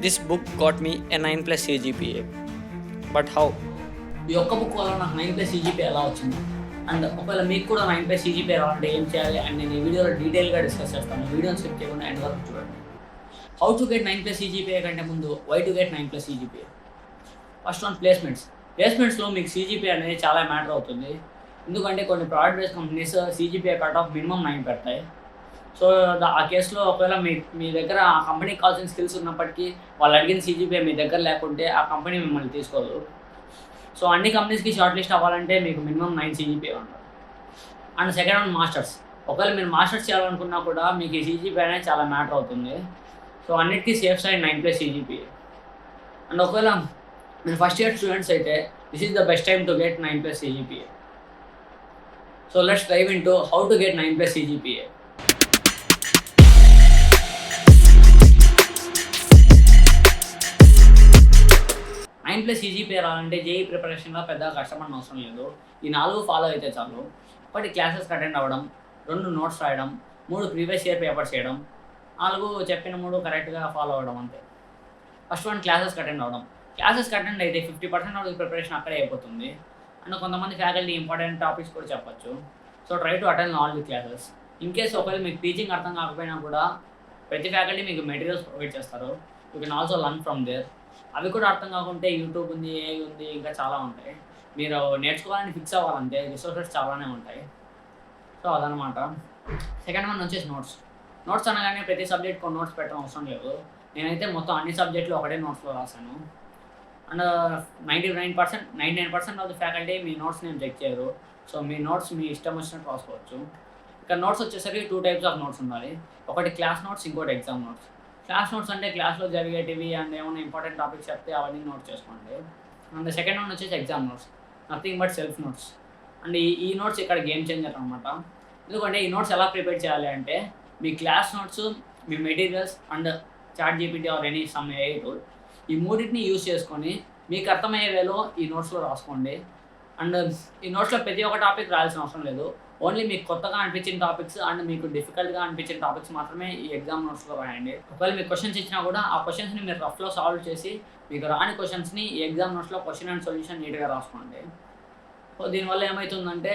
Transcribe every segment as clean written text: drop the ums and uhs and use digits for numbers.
This book got me a 9 plus CGPA. But how? ఈ ఒక్క book వల్ల నాకు 9+ CGPA ఎలా వచ్చింది అండ్ ఒకవేళ మీకు కూడా 9+ CGPA రావాలంటే ఏం చేయాలి అండ్ నేను ఈ వీడియోలో డీటెయిల్గా డిస్కస్ చేస్తాను. వీడియోని స్కిప్ చేయకుండా ఎండ్ వరకు చూడండి. హౌ టు గెట్ 9+ CGPA కంటే ముందు why to get 9+ CGPA. First one ప్లేస్మెంట్స్లో మీకు CGPA అనేది చాలా మ్యాటర్ అవుతుంది. ఎందుకంటే కొన్ని private based companies CGPA cut off minimum 9 పెడతాయి. సో ఆ కేసులో ఒకవేళ మీ దగ్గర ఆ కంపెనీకి కావాల్సిన స్కిల్స్ ఉన్నప్పటికీ వాళ్ళు అడిగిన CGPA మీ దగ్గర లేకుంటే ఆ కంపెనీ మిమ్మల్ని తీసుకోదు. సో అన్ని కంపెనీస్కి షార్ట్ లిస్ట్ అవ్వాలంటే మీకు మినిమం 9 CGPA ఉండాలి. And second one masters. ఒకవేళ మీరు మాస్టర్స్ చేయాలనుకున్నా కూడా మీకు ఈ CGPA అనేది చాలా మ్యాటర్ అవుతుంది. సో అన్నిటికీ సేఫ్ సైడ్ 9+ CGPA. అండ్ ఒకవేళ మీరు ఫస్ట్ ఇయర్ స్టూడెంట్స్ అయితే this is the best time to get 9+ CGPA. So let's dive into how to get 9+ CGPA. 9+ CGPA రావాలంటే JEE ప్రిపరేషన్లో పెద్దగా కష్టపడిన అవసరం లేదు. ఈ 4 ఫాలో అయితే చాలు. 1 క్లాసెస్కి అటెండ్ అవ్వడం, 2 నోట్స్ రాయడం, 3 ప్రీవియస్ ఇయర్ పేపర్స్ చేయడం, 4 చెప్పిన 3 కరెక్ట్గా ఫాలో అవ్వడం అంతే. ఫస్ట్ వన్ క్లాసెస్కి అటెండ్ అవ్వడం. క్లాసెస్కి అటెండ్ అయితే 50% ఆఫ్ ది ప్రిపరేషన్ అక్కడే అయిపోతుంది. అండ్ కొంతమంది ఫ్యాకల్టీ ఇంపార్టెంట్ టాపిక్స్ కూడా చెప్పచ్చు. So try to attend all the classes. In case ఒకవేళ మీకు టీచింగ్ అర్థం కాకపోయినా కూడా ప్రతి ఫ్యాకల్టీ మీకు మెటీరియల్స్ ప్రొవైడ్ చేస్తారు. You can also learn from there. అవి కూడా అర్థం కాకుంటే యూట్యూబ్ ఉంది, AI ఉంది, ఇంకా చాలా ఉంటాయి. మీరు నేర్చుకోవాలని ఫిక్స్ అవ్వాలంటే రిసోర్సెస్ చాలానే ఉంటాయి. సో అదనమాట. సెకండ్ వన్ వచ్చేసి నోట్స్ అనగానే ప్రతి సబ్జెక్ట్కి నోట్స్ పెట్టడం అవసరం లేదు. నేనైతే మొత్తం అన్ని సబ్జెక్టులు ఒకటే నోట్స్లో రాశాను. And 99% of the faculty me notes నేను చెక్ చేయరు. సో మీ నోట్స్ మీ ఇష్టం వచ్చినట్టు రాసుకోవచ్చు. ఇక్కడ నోట్స్ వచ్చేసరికి 2 టైప్స్ ఆఫ్ నోట్స్ ఉండాలి. ఒకటి క్లాస్ నోట్స్, ఇంకోటి ఎగ్జామ్ నోట్స్. క్లాస్ నోట్స్ అంటే క్లాస్లో జరిగేటివి అండ్ ఏమైనా ఇంపార్టెంట్ టాపిక్స్ చెప్తే అవన్నీ నోట్ చేసుకోండి. అండ్ సెకండ్ వన్ వచ్చేసి exam notes, nothing but self notes. And ఈ నోట్స్ ఇక్కడ గేమ్ చేంజర్ అనమాట. ఎందుకంటే ఈ నోట్స్ ఎలా ప్రిపేర్ చేయాలి అంటే మీ క్లాస్ నోట్స్, మీ materials and ChatGPT or any some AI tool, ఈ మూడింటిని యూజ్ చేసుకొని మీకు అర్థమయ్యే వేలో ఈ నోట్స్లో రాసుకోండి. అండ్ ఈ నోట్స్లో ప్రతి ఒక్క టాపిక్ రాయాల్సిన అవసరం లేదు. ఓన్లీ మీకు కొత్తగా అనిపించిన టాపిక్స్ అండ్ మీకు డిఫికల్ట్గా అనిపించిన టాపిక్స్ మాత్రమే ఈ ఎగ్జామ్ నోట్స్లో రాయండి. ఒకవేళ మీకు క్వశ్చన్స్ ఇచ్చినా కూడా ఆ క్వశ్చన్స్ని మీరు రఫ్లో సాల్వ్ చేసి మీకు రాని క్వశ్చన్స్ని ఈ ఎగ్జామ్ నోట్స్లో క్వశ్చన్ అండ్ సొల్యూషన్ నీట్గా రాసుకోండి. సో దీనివల్ల ఏమవుతుందంటే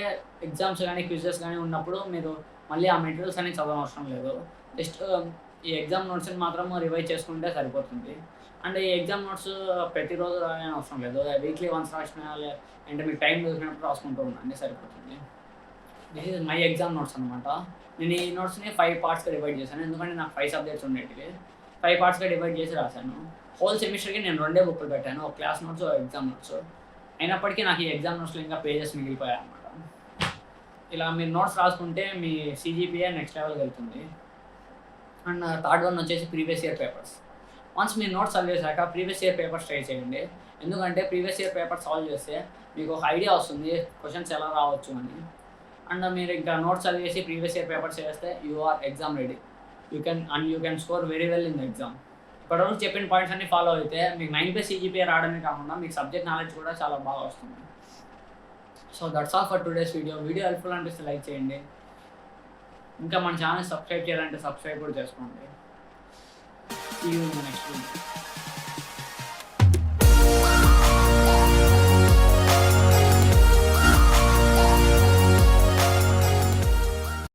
ఎగ్జామ్స్ కానీ క్విజెస్ కానీ ఉన్నప్పుడు మీరు మళ్ళీ ఆ మెటీరియల్స్ అనేవి చదవనవసరం లేదు. జస్ట్ ఈ ఎగ్జామ్ నోట్స్ని మాత్రం రివైజ్ చేసుకుంటే సరిపోతుంది. అండ్ ఈ ఎగ్జామ్ నోట్స్ ప్రతిరోజు రాయని అవసరం లేదు. వీక్లీ వన్స్ రాసిన అంటే మీకు టైం దొరికినప్పుడు రాసుకుంటూ ఉండండి, సరిపోతుంది. This is my exam notes అనమాట. నేను ఈ నోట్స్ని 5 పార్ట్స్గా డివైడ్ చేశాను. ఎందుకంటే నాకు 5 సబ్జెక్ట్స్ ఉండేటివి. 5 పార్ట్స్గా డివైడ్ చేసి రాశాను. హోల్ సెమిస్టర్కి నేను 2 బుక్లు పెట్టాను, ఒక క్లాస్ నోట్స్, ఒక ఎగ్జామ్ నోట్స్. అయినప్పటికీ నాకు ఈ ఎగ్జామ్ నోట్స్లో ఇంకా పేజెస్ మిగిలిపోయాయి అనమాట. ఇలా మీరు నోట్స్ రాసుకుంటే మీ CGPA నెక్స్ట్ లెవెల్కి వెళ్తుంది. అండ్ థర్డ్ వన్ వచ్చేసి ప్రీవియస్ ఇయర్ పేపర్స్. వన్స్ మీరు నోట్స్ సాల్వ్ చేశాక ప్రీవియస్ ఇయర్ పేపర్స్ ట్రై చేయండి. ఎందుకంటే ప్రీవియస్ ఇయర్ పేపర్ సాల్వ్ చేస్తే మీకు ఒక ఐడియా వస్తుంది క్వశ్చన్స్ ఎలా రావచ్చు అని. అండ్ మీరు ఇంకా నోట్స్ సాల్వ్ చేసి ప్రీవియస్ ఇయర్ పేపర్స్ చేస్తే you are exam ready. You can score very well in the exam. ఇప్పటివరకు చెప్పిన పాయింట్స్ అన్ని ఫాలో అయితే మీకు 9+ CGPA రావడమే కాకుండా మీకు సబ్జెక్ట్ నాలెడ్జ్ కూడా చాలా బాగా వస్తుంది. So that's all for today's video. Helpful అనిపిస్తే లైక్ చేయండి. ఇంకా మన ఛానల్ సబ్స్క్రైబ్ చేయాలంటే సబ్స్క్రైబ్ కూడా చేసుకోండి. See you in the next video.